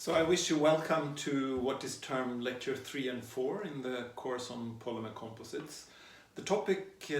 So I wish you welcome to what is termed Lecture 3 and 4 in the course on polymer composites. The topic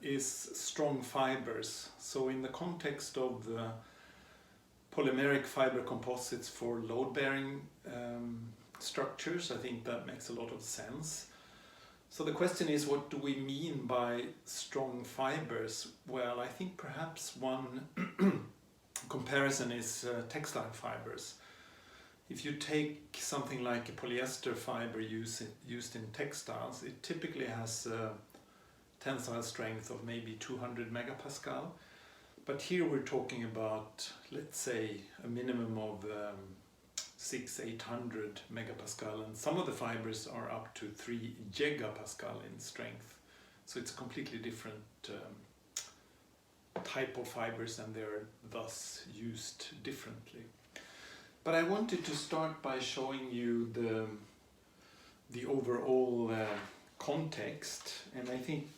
is strong fibers. So in the context of the polymeric fiber composites for load-bearing structures, I think that makes a lot of sense. So the question is, what do we mean by strong fibers? Well, I think perhaps one comparison is textile fibers. If you take something like a polyester fiber used in textiles, it typically has a tensile strength of maybe 200 megapascal. But here we're talking about, let's say, a minimum of 600-800 megapascal, and some of the fibers are up to 3 gigapascal in strength. So it's a completely different type of fibers, and they're thus used differently. But I wanted to start by showing you the overall context, and I think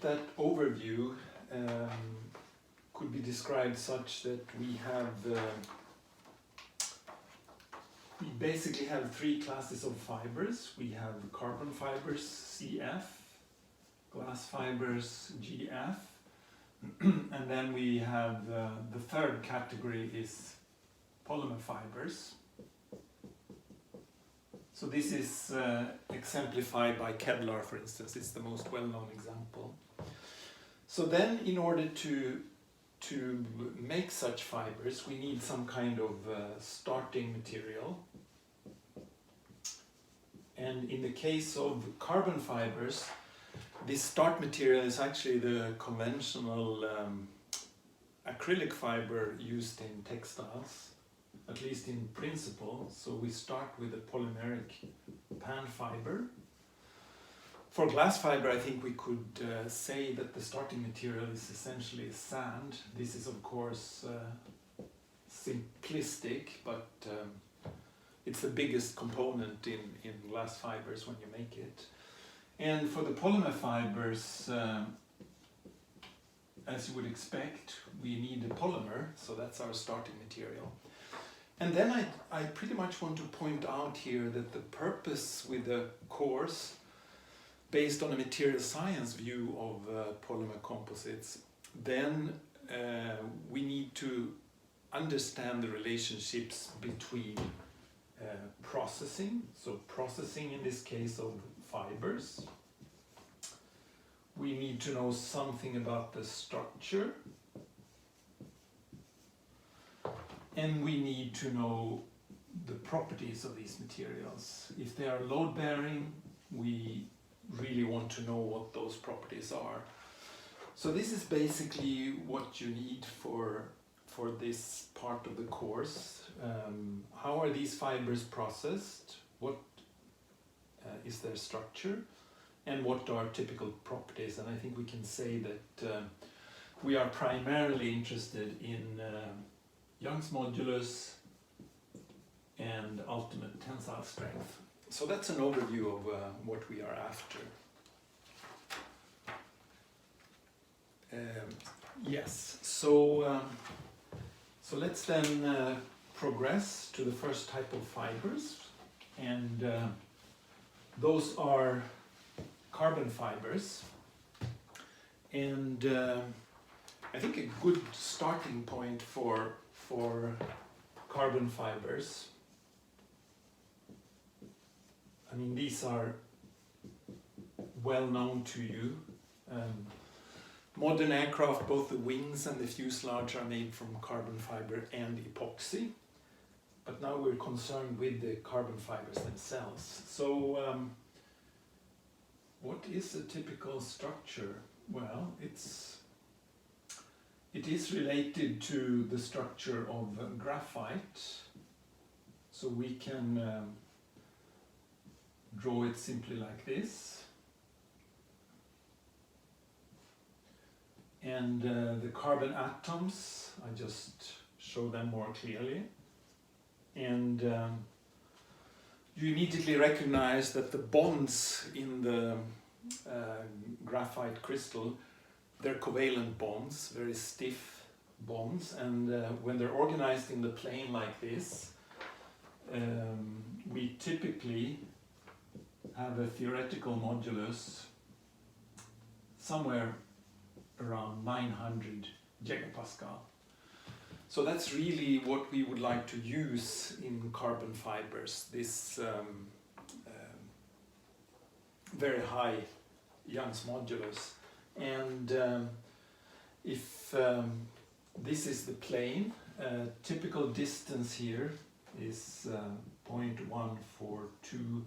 that overview could be described such that we basically have three classes of fibers. We have carbon fibers, CF, glass fibers, GF, and then we have the third category is polymer fibers. So this is exemplified by Kevlar, for instance. It's the most well-known example. So then, in order to make such fibers, we need some kind of starting material. And in the case of carbon fibers, this start material is actually the conventional acrylic fiber used in textiles, at least in principle. So we start with a polymeric pan fiber. For glass fiber, I think we could say that the starting material is essentially sand. This is of course simplistic, but it's the biggest component in glass fibers when you make it. And for the polymer fibers, as you would expect, we need a polymer, so that's our starting material. And then I pretty much want to point out here that the purpose with the course, based on a material science view of polymer composites, then we need to understand the relationships between processing, so processing in this case of fibers. We need to know something about the structure, and we need to know the properties of these materials. If they are load-bearing, we really want to know what those properties are. So this is basically what you need for this part of the course. How are these fibers processed? What is their structure? And what are typical properties? And I think we can say that we are primarily interested in Young's modulus and ultimate tensile strength. So that's an overview of what we are after. Yes, so let's then progress to the first type of fibers, and those are carbon fibers. And I think a good starting point for carbon fibers, I mean, these are well known to you. Modern aircraft, both the wings and the fuselage are made from carbon fiber and epoxy. But now we're concerned with the carbon fibers themselves. So what is a typical structure? Well, it is related to the structure of graphite. So we can draw it simply like this. And the carbon atoms, I just show them more clearly. And you immediately recognize that the bonds in the graphite crystal, they're covalent bonds, very stiff bonds, and when they're organized in the plane like this, we typically have a theoretical modulus somewhere around 900 gigapascal. So that's really what we would like to use in carbon fibers, this very high Young's modulus. And if this is the plane, typical distance here is 0.142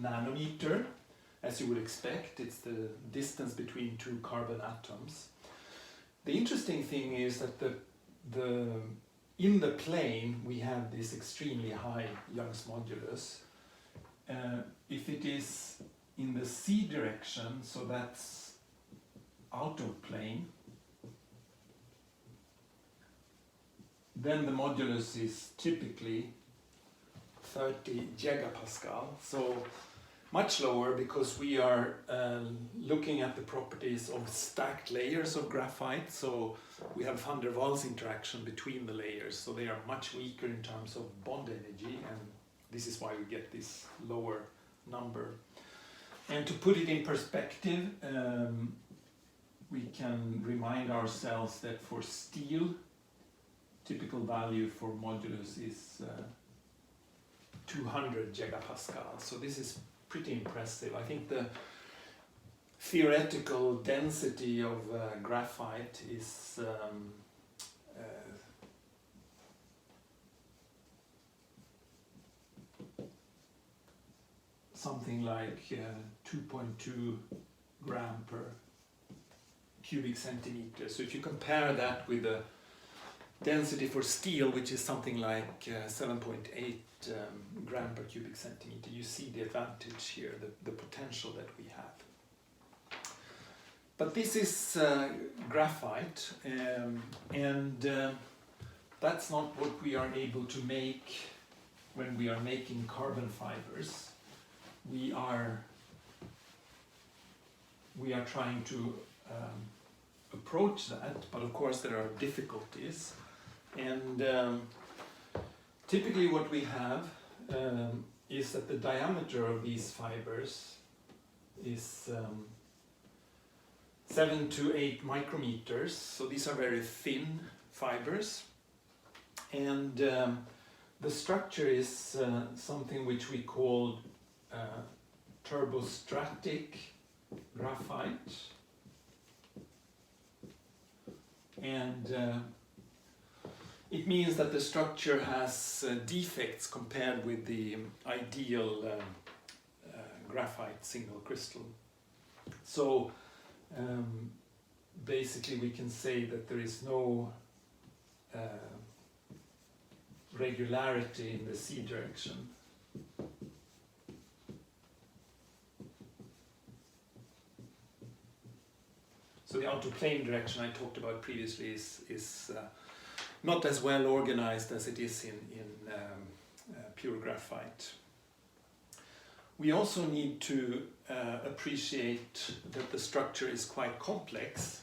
nanometer. As you would expect, it's the distance between two carbon atoms. The interesting thing is that in the plane we have this extremely high Young's modulus. If it is in the c direction, so that's out of plane, then the modulus is typically 30 gigapascal, so much lower, because we are looking at the properties of stacked layers of graphite. So we have van der Waals interaction between the layers, so they are much weaker in terms of bond energy, and this is why we get this lower number. And to put it in perspective, we can remind ourselves that for steel, typical value for modulus is 200 gigapascal. So this is pretty impressive. I think the theoretical density of graphite is something like 2.2 gram per cubic centimeter. So if you compare that with the density for steel, which is something like 7.8 gram per cubic centimeter, you see the advantage here, the potential that we have. But this is graphite, and that's not what we are able to make when we are making carbon fibers. We are trying to approach that, but of course there are difficulties. And typically what we have is that the diameter of these fibers is 7 to 8 micrometers, so these are very thin fibers. And the structure is something which we call turbostratic graphite. And it means that the structure has defects compared with the ideal graphite single crystal. So basically we can say that there is no regularity in the C direction. So the outer plane direction I talked about previously is not as well organized as it is in pure graphite. We also need to appreciate that the structure is quite complex.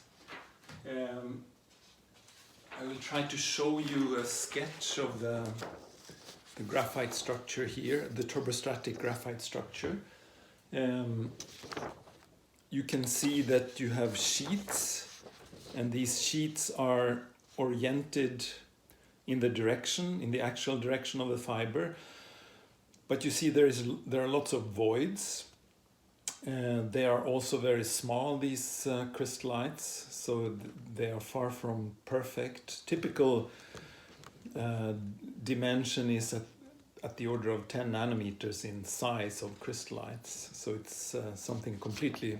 I will try to show you a sketch of the graphite structure here, the turbostratic graphite structure. You can see that you have sheets, and these sheets are oriented in the direction, in the actual direction of the fiber. But you see there are lots of voids. They are also very small, these crystallites, so they are far from perfect. Typical dimension is at the order of 10 nanometers in size of crystallites. So it's something completely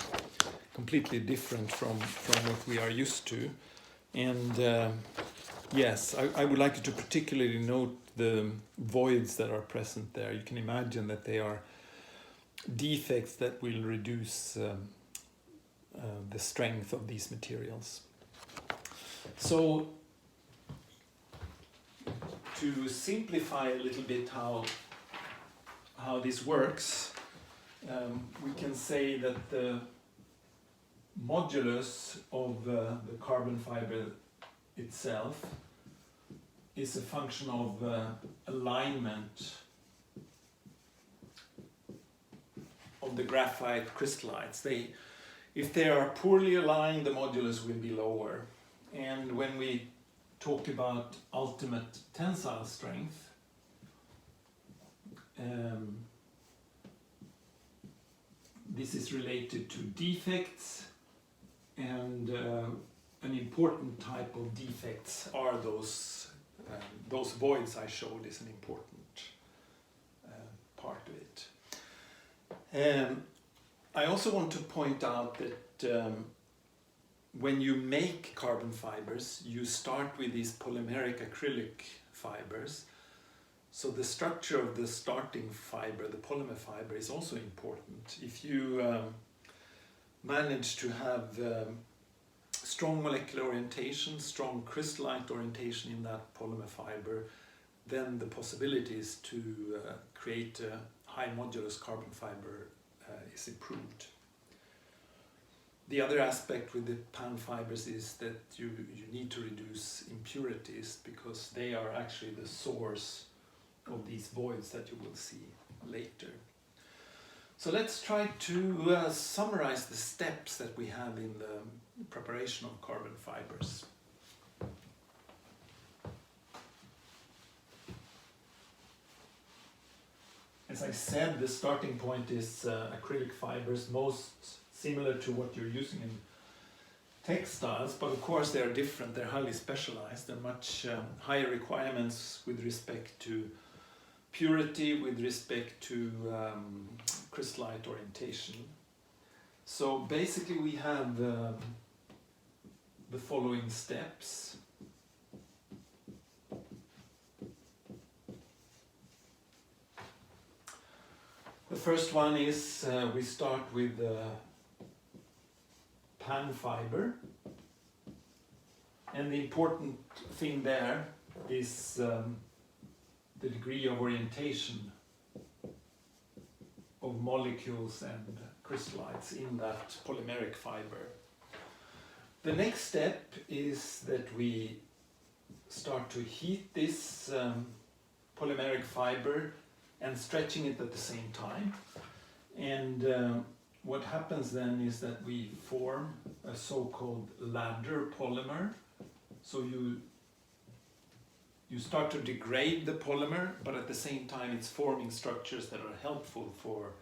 different from what we are used to. And yes, I would like you to particularly note the voids that are present there. You can imagine that they are defects that will reduce the strength of these materials. So to simplify a little bit how this works, we can say that the modulus of the carbon fiber itself is a function of alignment of the graphite crystallites. If they are poorly aligned, the modulus will be lower. And when we talk about ultimate tensile strength, this is related to defects, and an important type of defects are those voids I showed is an important part of it. I also want to point out that when you make carbon fibers, you start with these polymeric acrylic fibers. So the structure of the starting fiber, the polymer fiber, is also important. If you manage to have strong molecular orientation, strong crystallite orientation in that polymer fiber, then the possibilities to create a high modulus carbon fiber is improved. The other aspect with the pan fibers is that you need to reduce impurities, because they are actually the source of these voids that you will see later. So let's try to summarize the steps that we have in the preparation of carbon fibers. As I said, the starting point is acrylic fibers, most similar to what you're using in textiles, but of course they are different, they're highly specialized, they're much higher requirements with respect to purity, with respect to crystallite orientation. So basically we have the following steps. The first one is we start with pan fiber, and the important thing there is the degree of orientation of molecules and crystallites in that polymeric fiber. The next step is that we start to heat this polymeric fiber and stretching it at the same time. And what happens then is that we form a so-called ladder polymer. So you start to degrade the polymer, but at the same time it's forming structures that are helpful for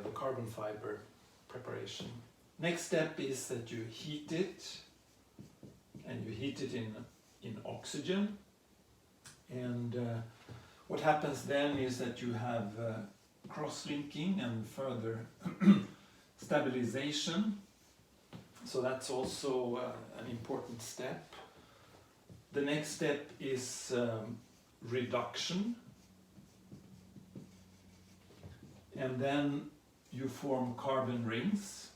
the carbon fiber preparation. Next step is that you heat it, and you heat it in oxygen. And what happens then is that you have cross-linking and further stabilization. So that's also an important step. The next step is reduction. And then you form carbon rings.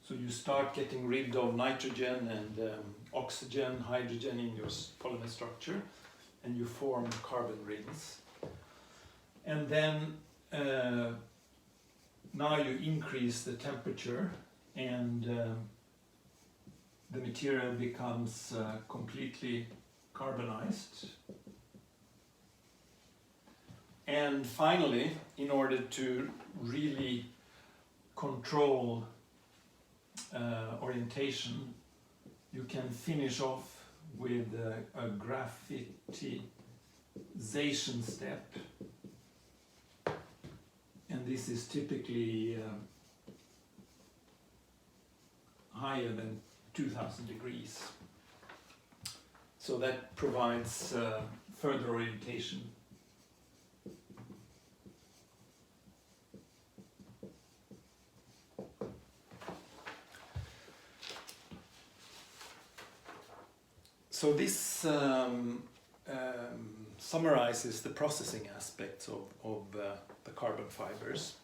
So you start getting rid of nitrogen and oxygen, hydrogen in your polymer structure, and you form carbon rings. And then now you increase the temperature, and the material becomes completely carbonized. And finally, in order to really control orientation, you can finish off with a graphitization step, and this is typically higher than 2000 degrees. So that provides further orientation. So this summarizes the processing aspects of the carbon fibers.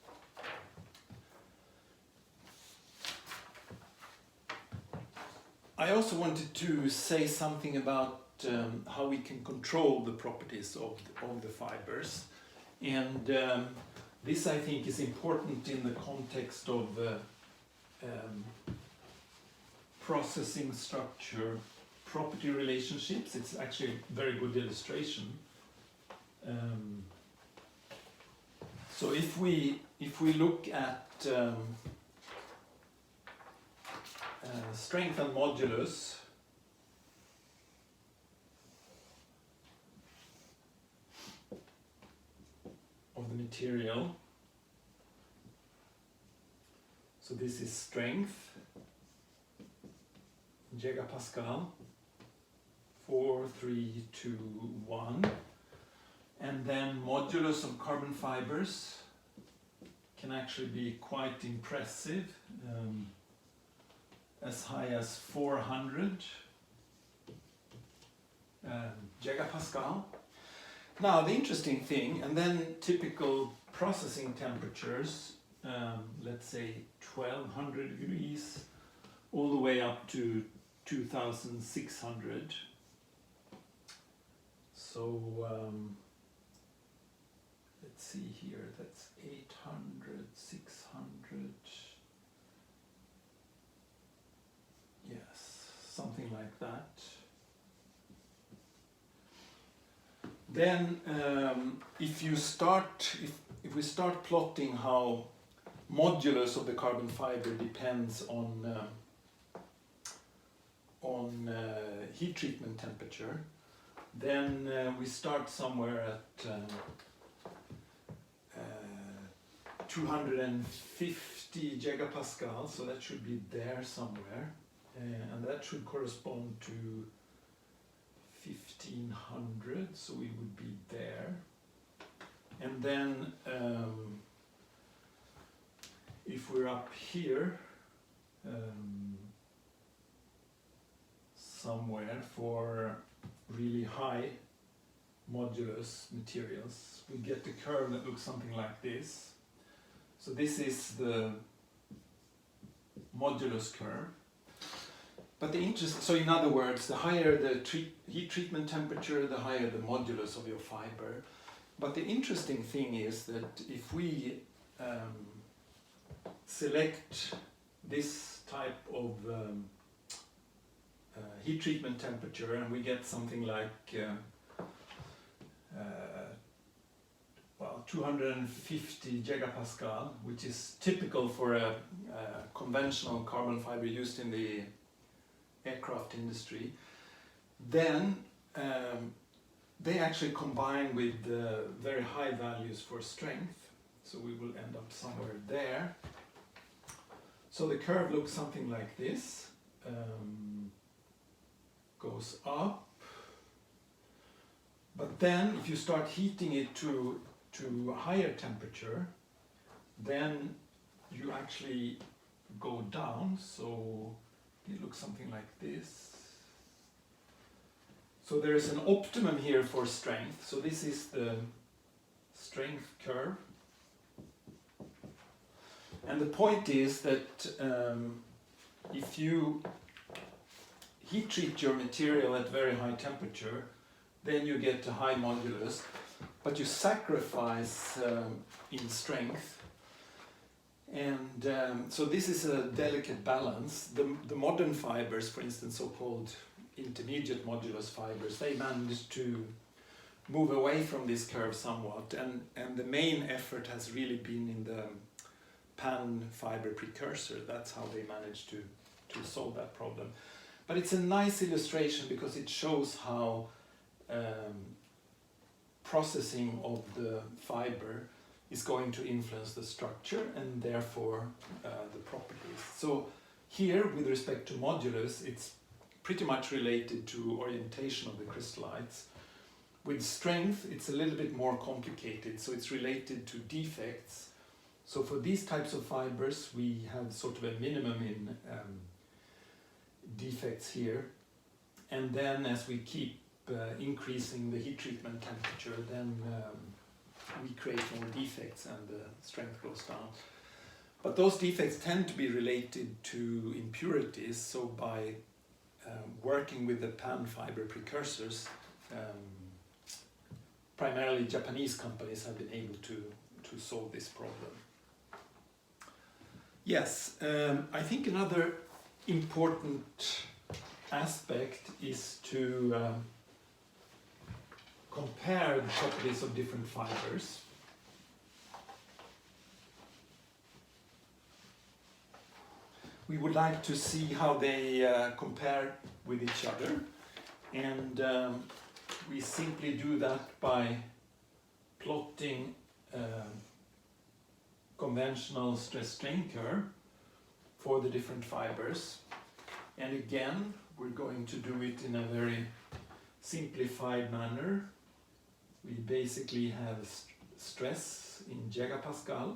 I also wanted to say something about how we can control the properties of the fibers. And this, I think, is important in the context of processing structure property relationships. It's actually a very good illustration. So if we look at strength and modulus, of the material, so this is strength, gigapascal, 4, 3, 2, 1, and then modulus of carbon fibers can actually be quite impressive, as high as 400 gigapascal. Now the interesting thing, and then typical processing temperatures, let's say 1200 degrees all the way up to 2600. So let's see here, that's 800, 600, yes, something like that. Then if we start plotting how modulus of the carbon fiber depends on heat treatment temperature, then we start somewhere at 250 gigapascal, so that should be there somewhere, and that should correspond to 1500, so we would be there. And then if we're up here somewhere for really high modulus materials, we get a curve that looks something like this. So this is the modulus curve. But so in other words, the higher the heat treatment temperature, the higher the modulus of your fiber. But the interesting thing is that if we select this type of heat treatment temperature, and we get something like 250 gigapascal, which is typical for a conventional carbon fiber used in the aircraft industry, then they actually combine with very high values for strength, so we will end up somewhere there. So the curve looks something like this, goes up, but then if you start heating it to a higher temperature, then you actually go down, so it looks something like this. So there is an optimum here for strength, so this is the strength curve. And the point is that if you heat treat your material at very high temperature, then you get a high modulus, but you sacrifice in strength. And so this is a delicate balance. The modern fibers, for instance, so-called intermediate modulus fibers, they managed to move away from this curve somewhat, and the main effort has really been in the pan fiber precursor. That's how they managed to solve that problem. But it's a nice illustration because it shows how processing of the fiber is going to influence the structure and therefore the properties. So here, with respect to modulus, it's pretty much related to orientation of the crystallites. With strength, it's a little bit more complicated, so it's related to defects. So for these types of fibers, we have sort of a minimum in defects here, and then as we keep increasing the heat treatment temperature, then we create more defects and the strength goes down. But those defects tend to be related to impurities, so by working with the pan fiber precursors, primarily Japanese companies have been able to solve this problem. Yes, I think another important aspect is to compare the properties of different fibers. We would like to see how they compare with each other, and we simply do that by plotting conventional stress-strain curve for the different fibers. And again, we're going to do it in a very simplified manner. We basically have stress in gigapascal,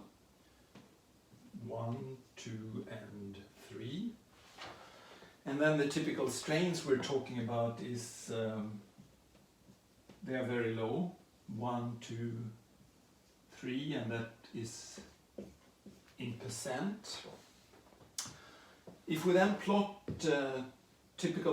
1, 2, and 3. And then the typical strains we're talking about is, they are very low, 1, 2, 3, and that is in percent. If we then plot typical